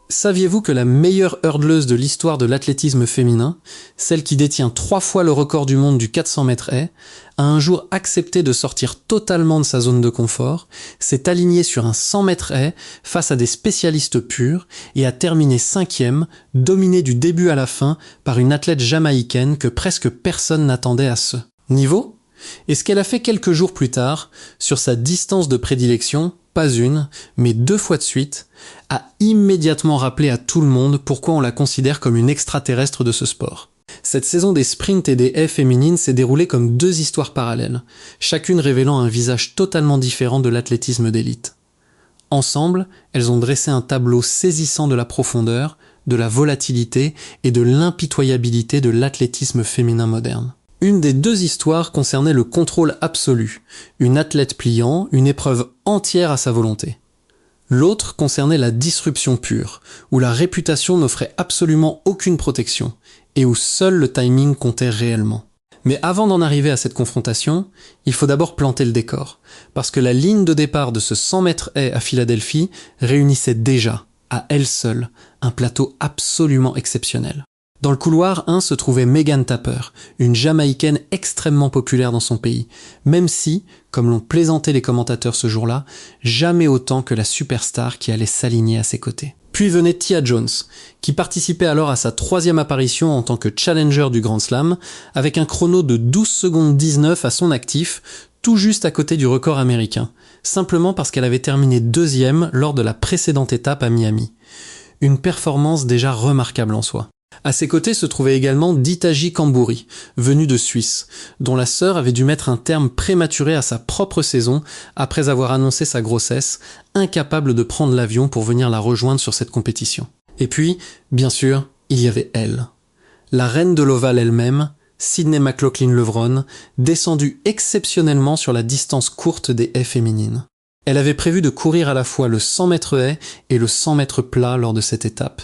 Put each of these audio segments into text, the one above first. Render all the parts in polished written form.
Saviez-vous que la meilleure hurdleuse de l'histoire de l'athlétisme féminin, celle qui détient 3 fois le record du monde du 400 mètres haies, a un jour accepté de sortir totalement de sa zone de confort, s'est alignée sur un 100 mètres haies face à des spécialistes purs et a terminé 5e, dominée du début à la fin par une athlète jamaïcaine que presque personne n'attendait à ce niveau? Et ce qu'elle a fait quelques jours plus tard, sur sa distance de prédilection, pas une, mais 2 fois de suite, a immédiatement rappelé à tout le monde pourquoi on la considère comme une extraterrestre de ce sport. Cette saison des sprints et des haies féminines s'est déroulée comme 2 histoires parallèles, chacune révélant un visage totalement différent de l'athlétisme d'élite. Ensemble, elles ont dressé un tableau saisissant de la profondeur, de la volatilité et de l'impitoyabilité de l'athlétisme féminin moderne. Une des 2 histoires concernait le contrôle absolu, une athlète pliant, une épreuve entière à sa volonté. L'autre concernait la disruption pure, où la réputation n'offrait absolument aucune protection, et où seul le timing comptait réellement. Mais avant d'en arriver à cette confrontation, il faut d'abord planter le décor, parce que la ligne de départ de ce 100 mètres haies à Philadelphie réunissait déjà, à elle seule, un plateau absolument exceptionnel. Dans le couloir 1 se trouvait Megan Tapper, une Jamaïcaine extrêmement populaire dans son pays, même si, comme l'ont plaisanté les commentateurs ce jour-là, jamais autant que la superstar qui allait s'aligner à ses côtés. Puis venait Tia Jones, qui participait alors à sa 3e apparition en tant que challenger du Grand Slam, avec un chrono de 12 secondes 19 à son actif, tout juste à côté du record américain, simplement parce qu'elle avait terminé 2e lors de la précédente étape à Miami. Une performance déjà remarquable en soi. À ses côtés se trouvait également Ditaji Kamburi, venue de Suisse, dont la sœur avait dû mettre un terme prématuré à sa propre saison après avoir annoncé sa grossesse, incapable de prendre l'avion pour venir la rejoindre sur cette compétition. Et puis, bien sûr, il y avait elle. La reine de l'ovale elle-même, Sydney McLaughlin-Levron, descendue exceptionnellement sur la distance courte des haies féminines. Elle avait prévu de courir à la fois le 100 mètres haies et le 100 mètres plat lors de cette étape,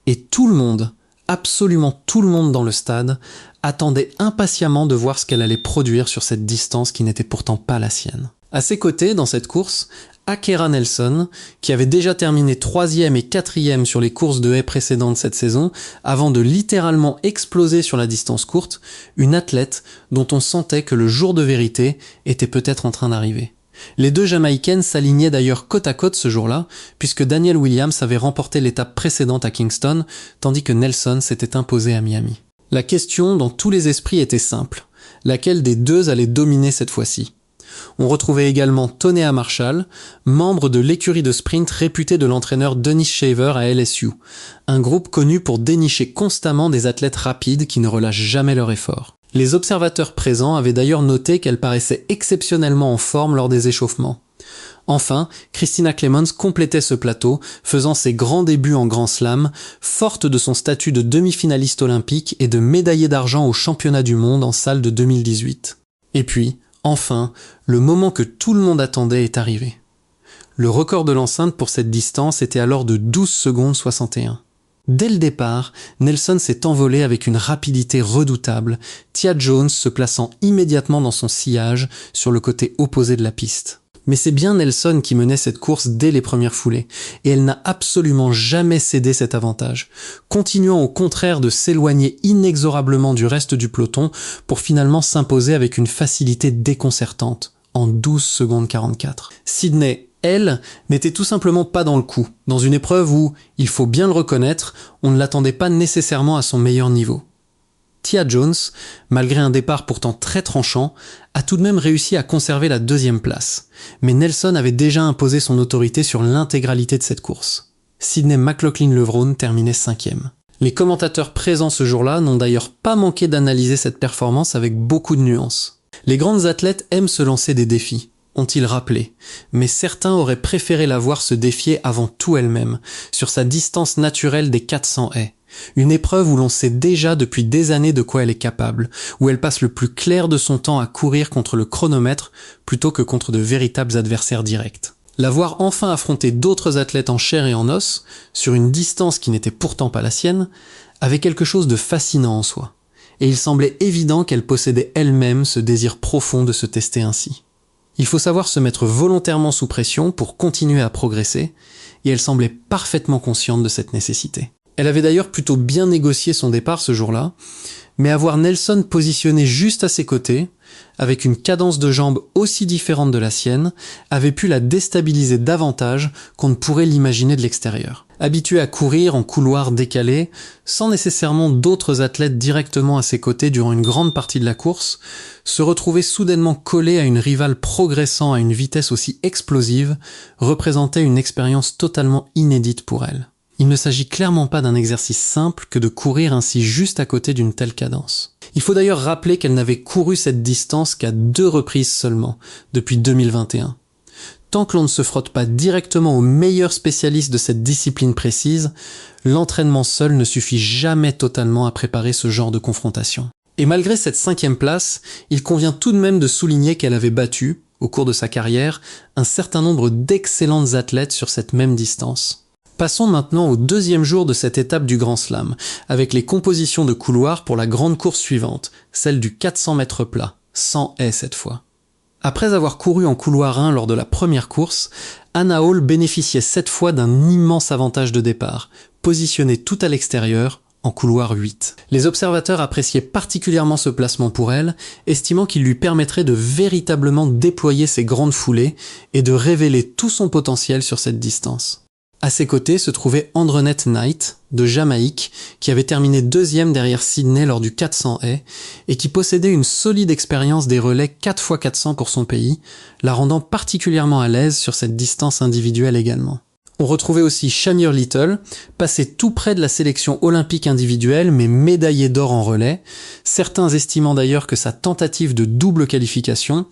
et tout le monde, absolument tout le monde dans le stade, attendait impatiemment de voir ce qu'elle allait produire sur cette distance qui n'était pourtant pas la sienne. À ses côtés, dans cette course, Akera Nelson, qui avait déjà terminé 3e et 4e sur les courses de haies précédentes cette saison, avant de littéralement exploser sur la distance courte, une athlète dont on sentait que le jour de vérité était peut-être en train d'arriver. Les 2 Jamaïcaines s'alignaient d'ailleurs côte à côte ce jour-là, puisque Danielle Williams avait remporté l'étape précédente à Kingston, tandis que Nelson s'était imposé à Miami. La question dans tous les esprits était simple. Laquelle des 2 allait dominer cette fois-ci? On retrouvait également Tonea Marshall, membre de l'écurie de sprint réputée de l'entraîneur Dennis Shaver à LSU, un groupe connu pour dénicher constamment des athlètes rapides qui ne relâchent jamais leur effort. Les observateurs présents avaient d'ailleurs noté qu'elle paraissait exceptionnellement en forme lors des échauffements. Enfin, Christina Clemons complétait ce plateau, faisant ses grands débuts en Grand Slam, forte de son statut de demi-finaliste olympique et de médaillée d'argent au championnat du monde en salle de 2018. Et puis, enfin, le moment que tout le monde attendait est arrivé. Le record de l'enceinte pour cette distance était alors de 12 secondes 61. Dès le départ, Nelson s'est envolé avec une rapidité redoutable, Tia Jones se plaçant immédiatement dans son sillage sur le côté opposé de la piste. Mais c'est bien Nelson qui menait cette course dès les premières foulées, et elle n'a absolument jamais cédé cet avantage, continuant au contraire de s'éloigner inexorablement du reste du peloton pour finalement s'imposer avec une facilité déconcertante, en 12 secondes 44. Sydney, elle, n'était tout simplement pas dans le coup, dans une épreuve où, il faut bien le reconnaître, on ne l'attendait pas nécessairement à son meilleur niveau. Tia Jones, malgré un départ pourtant très tranchant, a tout de même réussi à conserver la 2e place, mais Nelson avait déjà imposé son autorité sur l'intégralité de cette course. Sydney McLaughlin-Levron terminait 5e. Les commentateurs présents ce jour-là n'ont d'ailleurs pas manqué d'analyser cette performance avec beaucoup de nuances. Les grandes athlètes aiment se lancer des défis, ont-ils rappelé, mais certains auraient préféré la voir se défier avant tout elle-même, sur sa distance naturelle des 400 haies. Une épreuve où l'on sait déjà depuis des années de quoi elle est capable, où elle passe le plus clair de son temps à courir contre le chronomètre plutôt que contre de véritables adversaires directs. La voir enfin affronter d'autres athlètes en chair et en os, sur une distance qui n'était pourtant pas la sienne, avait quelque chose de fascinant en soi, et il semblait évident qu'elle possédait elle-même ce désir profond de se tester ainsi. Il faut savoir se mettre volontairement sous pression pour continuer à progresser, et elle semblait parfaitement consciente de cette nécessité. Elle avait d'ailleurs plutôt bien négocié son départ ce jour-là, mais avoir Nelson positionné juste à ses côtés, avec une cadence de jambes aussi différente de la sienne, avait pu la déstabiliser davantage qu'on ne pourrait l'imaginer de l'extérieur. Habituée à courir en couloir décalé, sans nécessairement d'autres athlètes directement à ses côtés durant une grande partie de la course, se retrouver soudainement collée à une rivale progressant à une vitesse aussi explosive représentait une expérience totalement inédite pour elle. Il ne s'agit clairement pas d'un exercice simple que de courir ainsi juste à côté d'une telle cadence. Il faut d'ailleurs rappeler qu'elle n'avait couru cette distance qu'à 2 reprises seulement, depuis 2021. Tant que l'on ne se frotte pas directement aux meilleurs spécialistes de cette discipline précise, l'entraînement seul ne suffit jamais totalement à préparer ce genre de confrontation. Et malgré cette 5e place, il convient tout de même de souligner qu'elle avait battu, au cours de sa carrière, un certain nombre d'excellentes athlètes sur cette même distance. Passons maintenant au 2e jour de cette étape du Grand Slam, avec les compositions de couloirs pour la grande course suivante, celle du 400 mètres plat, sans haies cette fois. Après avoir couru en couloir 1 lors de la première course, Hannah Hall bénéficiait cette fois d'un immense avantage de départ, positionnée tout à l'extérieur, en couloir 8. Les observateurs appréciaient particulièrement ce placement pour elle, estimant qu'il lui permettrait de véritablement déployer ses grandes foulées et de révéler tout son potentiel sur cette distance. À ses côtés se trouvait Andronette Knight, de Jamaïque, qui avait terminé 2e derrière Sydney lors du 400 haies et qui possédait une solide expérience des relais 4x400 pour son pays, la rendant particulièrement à l'aise sur cette distance individuelle également. On retrouvait aussi Shamir Little, passé tout près de la sélection olympique individuelle mais médaillé d'or en relais, certains estimant d'ailleurs que sa tentative de double qualification,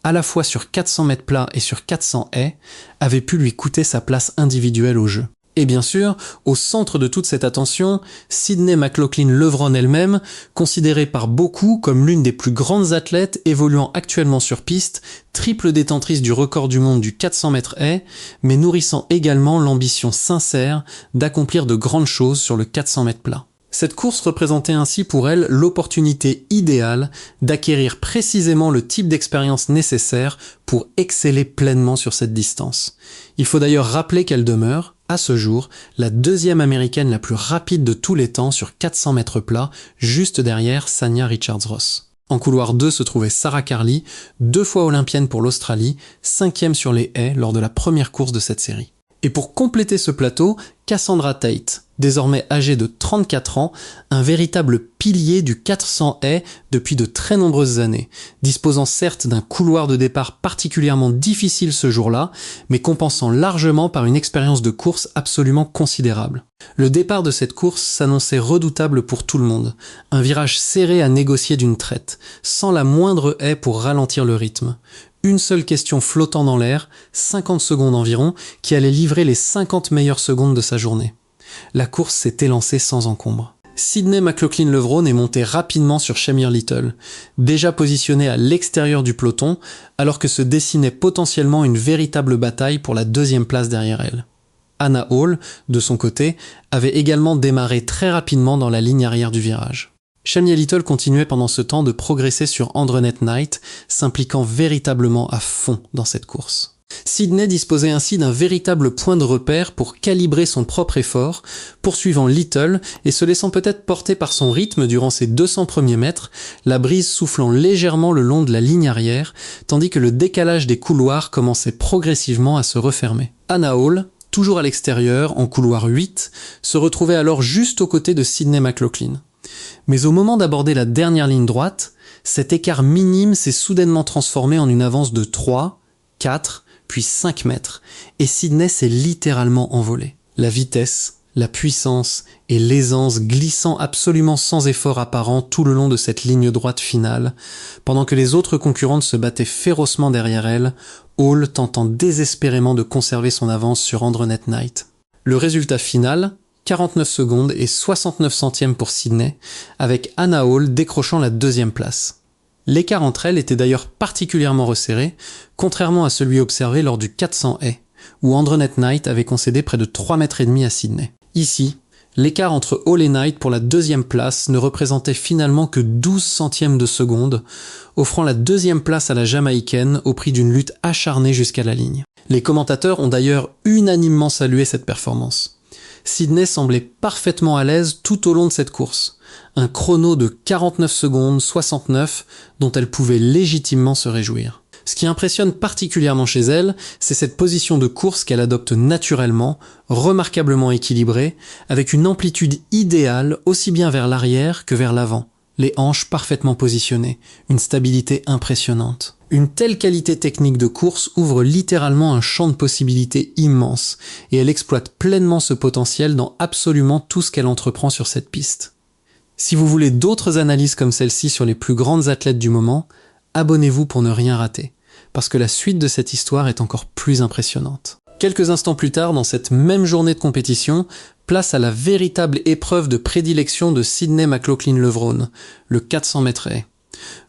à la fois sur 400 mètres plats et sur 400 haies, avait pu lui coûter sa place individuelle au jeu. Et bien sûr, au centre de toute cette attention, Sydney McLaughlin-Levron elle-même, considérée par beaucoup comme l'une des plus grandes athlètes évoluant actuellement sur piste, triple détentrice du record du monde du 400 mètres haies, mais nourrissant également l'ambition sincère d'accomplir de grandes choses sur le 400 mètres plat. Cette course représentait ainsi pour elle l'opportunité idéale d'acquérir précisément le type d'expérience nécessaire pour exceller pleinement sur cette distance. Il faut d'ailleurs rappeler qu'elle demeure, à ce jour, la 2e américaine la plus rapide de tous les temps sur 400 mètres plats, juste derrière Sanya Richards-Ross. En couloir 2 se trouvait Sarah Carly, 2 fois olympienne pour l'Australie, 5e sur les haies lors de la première course de cette série. Et pour compléter ce plateau, Cassandra Tate, désormais âgée de 34 ans, un véritable pilier du 400 haies depuis de très nombreuses années, disposant certes d'un couloir de départ particulièrement difficile ce jour-là, mais compensant largement par une expérience de course absolument considérable. Le départ de cette course s'annonçait redoutable pour tout le monde, un virage serré à négocier d'une traite, sans la moindre haie pour ralentir le rythme. Une seule question flottant dans l'air, 50 secondes environ, qui allait livrer les 50 meilleures secondes de sa journée. La course s'est élancée sans encombre. Sydney McLaughlin-Levron est montée rapidement sur Shamir Little, déjà positionnée à l'extérieur du peloton, alors que se dessinait potentiellement une véritable bataille pour la 2e place derrière elle. Hannah Hall, de son côté, avait également démarré très rapidement dans la ligne arrière du virage. Shamir Little continuait pendant ce temps de progresser sur Andronette Knight, s'impliquant véritablement à fond dans cette course. Sydney disposait ainsi d'un véritable point de repère pour calibrer son propre effort, poursuivant Little et se laissant peut-être porter par son rythme durant ses 200 premiers mètres, la brise soufflant légèrement le long de la ligne arrière, tandis que le décalage des couloirs commençait progressivement à se refermer. Hannah Hall, toujours à l'extérieur, en couloir 8, se retrouvait alors juste aux côtés de Sydney McLaughlin. Mais au moment d'aborder la dernière ligne droite, cet écart minime s'est soudainement transformé en une avance de 3, 4, puis 5 mètres, et Sydney s'est littéralement envolée. La vitesse, la puissance et l'aisance glissant absolument sans effort apparent tout le long de cette ligne droite finale, pendant que les autres concurrentes se battaient férocement derrière elle, Hall tentant désespérément de conserver son avance sur Andronette Knight. Le résultat final, 49 secondes et 69 centièmes pour Sydney, avec Hannah Hall décrochant la 2e place. L'écart entre elles était d'ailleurs particulièrement resserré, contrairement à celui observé lors du 400 haies, où Andronette Knight avait concédé près de 3,5 mètres à Sydney. Ici, L'écart entre Hall et Knight pour la deuxième place ne représentait finalement que 12 centièmes de seconde, offrant la deuxième place à la Jamaïcaine au prix d'une lutte acharnée jusqu'à la ligne. Les commentateurs ont d'ailleurs unanimement salué cette performance. Sydney semblait parfaitement à l'aise tout au long de cette course, un chrono de 49 secondes 69 dont elle pouvait légitimement se réjouir. Ce qui impressionne particulièrement chez elle, c'est cette position de course qu'elle adopte naturellement, remarquablement équilibrée, avec une amplitude idéale aussi bien vers l'arrière que vers l'avant, les hanches parfaitement positionnées, une stabilité impressionnante. Une telle qualité technique de course ouvre littéralement un champ de possibilités immense, et elle exploite pleinement ce potentiel dans absolument tout ce qu'elle entreprend sur cette piste. Si vous voulez d'autres analyses comme celle-ci sur les plus grandes athlètes du moment, abonnez-vous pour ne rien rater, parce que la suite de cette histoire est encore plus impressionnante. Quelques instants plus tard, dans cette même journée de compétition, place à la véritable épreuve de prédilection de Sydney McLaughlin-Levrone, le 400 mètres haies.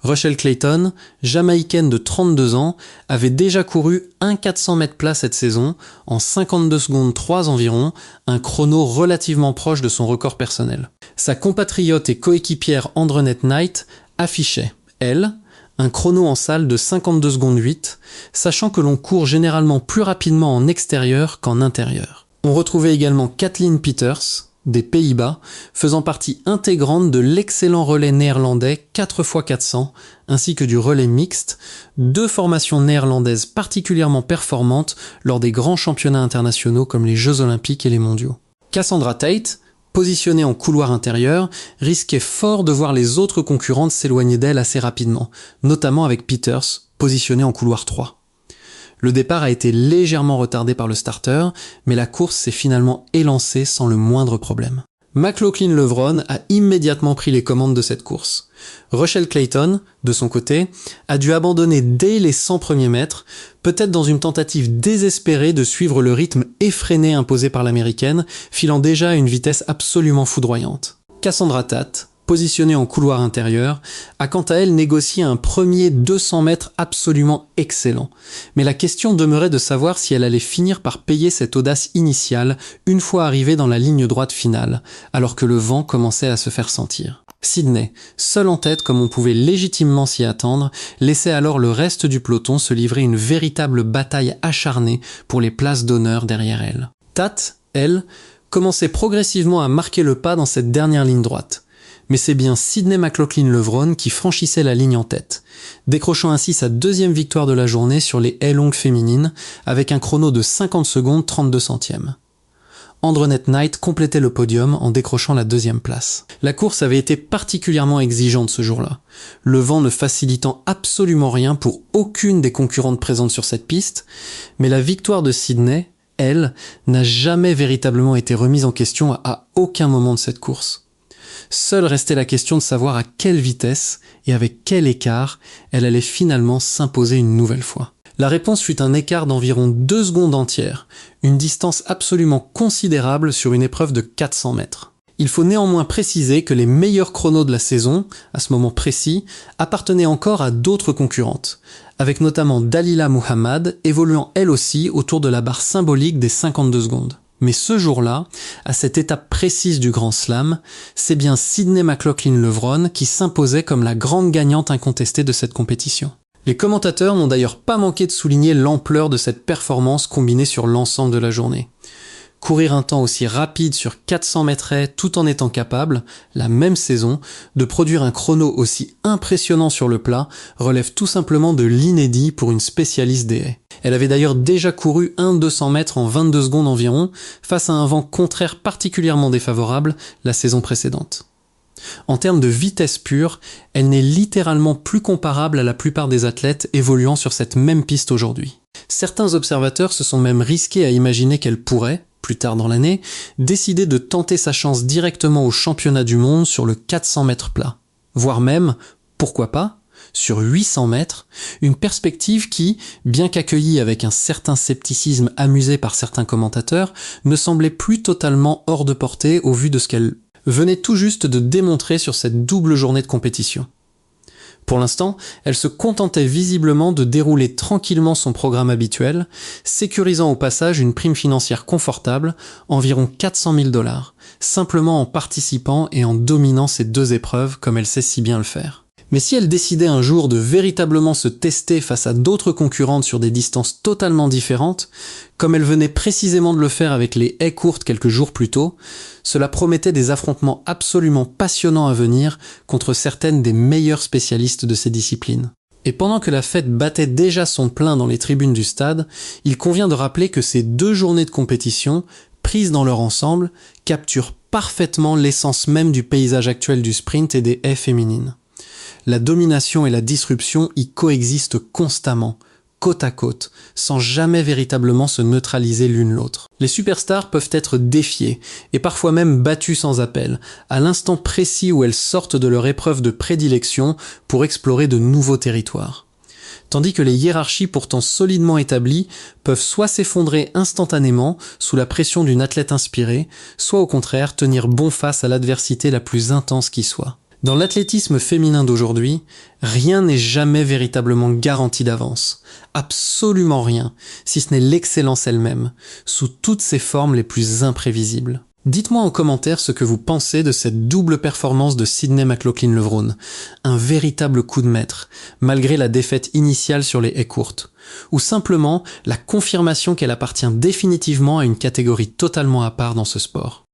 Rochelle Clayton, jamaïcaine de 32 ans, avait déjà couru un 400 mètres plat cette saison, en 52 secondes 3 environ, un chrono relativement proche de son record personnel. Sa compatriote et coéquipière Andronette Knight affichait, elle, un chrono en salle de 52 secondes 8, sachant que l'on court généralement plus rapidement en extérieur qu'en intérieur. On retrouvait également Kathleen Peters, des Pays-Bas, faisant partie intégrante de l'excellent relais néerlandais 4x400, ainsi que du relais mixte, deux formations néerlandaises particulièrement performantes lors des grands championnats internationaux comme les Jeux Olympiques et les Mondiaux. Cassandra Tate, positionnée en couloir intérieur, risquait fort de voir les autres concurrentes s'éloigner d'elle assez rapidement, notamment avec Peters, positionnée en couloir 3. Le départ a été légèrement retardé par le starter, mais la course s'est finalement élancée sans le moindre problème. McLaughlin-Levrone a immédiatement pris les commandes de cette course. Rochelle Clayton, de son côté, a dû abandonner dès les 100 premiers mètres, peut-être dans une tentative désespérée de suivre le rythme effréné imposé par l'américaine, filant déjà à une vitesse absolument foudroyante. Cassandra Tate, positionnée en couloir intérieur, a quant à elle négocié un premier 200 mètres absolument excellent. Mais la question demeurait de savoir si elle allait finir par payer cette audace initiale une fois arrivée dans la ligne droite finale, alors que le vent commençait à se faire sentir. Sydney, seule en tête comme on pouvait légitimement s'y attendre, laissait alors le reste du peloton se livrer une véritable bataille acharnée pour les places d'honneur derrière elle. Tate, elle, commençait progressivement à marquer le pas dans cette dernière ligne droite. Mais c'est bien Sydney McLaughlin-Levrone qui franchissait la ligne en tête, décrochant ainsi sa deuxième victoire de la journée sur les haies longues féminines, avec un chrono de 50 secondes 32 centièmes. Andronette Knight complétait le podium en décrochant la deuxième place. La course avait été particulièrement exigeante ce jour-là, le vent ne facilitant absolument rien pour aucune des concurrentes présentes sur cette piste, mais la victoire de Sydney, elle, n'a jamais véritablement été remise en question à aucun moment de cette course. Seule restait la question de savoir à quelle vitesse et avec quel écart elle allait finalement s'imposer une nouvelle fois. La réponse fut un écart d'environ 2 secondes entières, une distance absolument considérable sur une épreuve de 400 mètres. Il faut néanmoins préciser que les meilleurs chronos de la saison, à ce moment précis, appartenaient encore à d'autres concurrentes, avec notamment Dalila Muhammad évoluant elle aussi autour de la barre symbolique des 52 secondes. Mais ce jour-là, à cette étape précise du Grand Slam, c'est bien Sydney McLaughlin-Levrone qui s'imposait comme la grande gagnante incontestée de cette compétition. Les commentateurs n'ont d'ailleurs pas manqué de souligner l'ampleur de cette performance combinée sur l'ensemble de la journée. Courir un temps aussi rapide sur 400 mètres haies tout en étant capable, la même saison, de produire un chrono aussi impressionnant sur le plat relève tout simplement de l'inédit pour une spécialiste des haies. Elle avait d'ailleurs déjà couru un 200 mètres en 22 secondes environ, face à un vent contraire particulièrement défavorable la saison précédente. En termes de vitesse pure, elle n'est littéralement plus comparable à la plupart des athlètes évoluant sur cette même piste aujourd'hui. Certains observateurs se sont même risqués à imaginer qu'elle pourrait, plus tard dans l'année, décider de tenter sa chance directement au championnat du monde sur le 400 mètres plat. Voire même, pourquoi pas, sur 800 mètres, une perspective qui, bien qu'accueillie avec un certain scepticisme amusé par certains commentateurs, ne semblait plus totalement hors de portée au vu de ce qu'elle venait tout juste de démontrer sur cette double journée de compétition. Pour l'instant, elle se contentait visiblement de dérouler tranquillement son programme habituel, sécurisant au passage une prime financière confortable, environ 400 000 $, simplement en participant et en dominant ces deux épreuves comme elle sait si bien le faire. Mais si elle décidait un jour de véritablement se tester face à d'autres concurrentes sur des distances totalement différentes, comme elle venait précisément de le faire avec les haies courtes quelques jours plus tôt, cela promettait des affrontements absolument passionnants à venir contre certaines des meilleures spécialistes de ces disciplines. Et pendant que la fête battait déjà son plein dans les tribunes du stade, il convient de rappeler que ces 2 journées de compétition, prises dans leur ensemble, capturent parfaitement l'essence même du paysage actuel du sprint et des haies féminines. La domination et la disruption y coexistent constamment, côte à côte, sans jamais véritablement se neutraliser l'une l'autre. Les superstars peuvent être défiées, et parfois même battues sans appel, à l'instant précis où elles sortent de leur épreuve de prédilection pour explorer de nouveaux territoires. Tandis que les hiérarchies pourtant solidement établies peuvent soit s'effondrer instantanément sous la pression d'une athlète inspirée, soit au contraire tenir bon face à l'adversité la plus intense qui soit. Dans l'athlétisme féminin d'aujourd'hui, rien n'est jamais véritablement garanti d'avance. Absolument rien, si ce n'est l'excellence elle-même, sous toutes ses formes les plus imprévisibles. Dites-moi en commentaire ce que vous pensez de cette double performance de Sydney McLaughlin-Levrone. Un véritable coup de maître, malgré la défaite initiale sur les haies courtes. Ou simplement la confirmation qu'elle appartient définitivement à une catégorie totalement à part dans ce sport.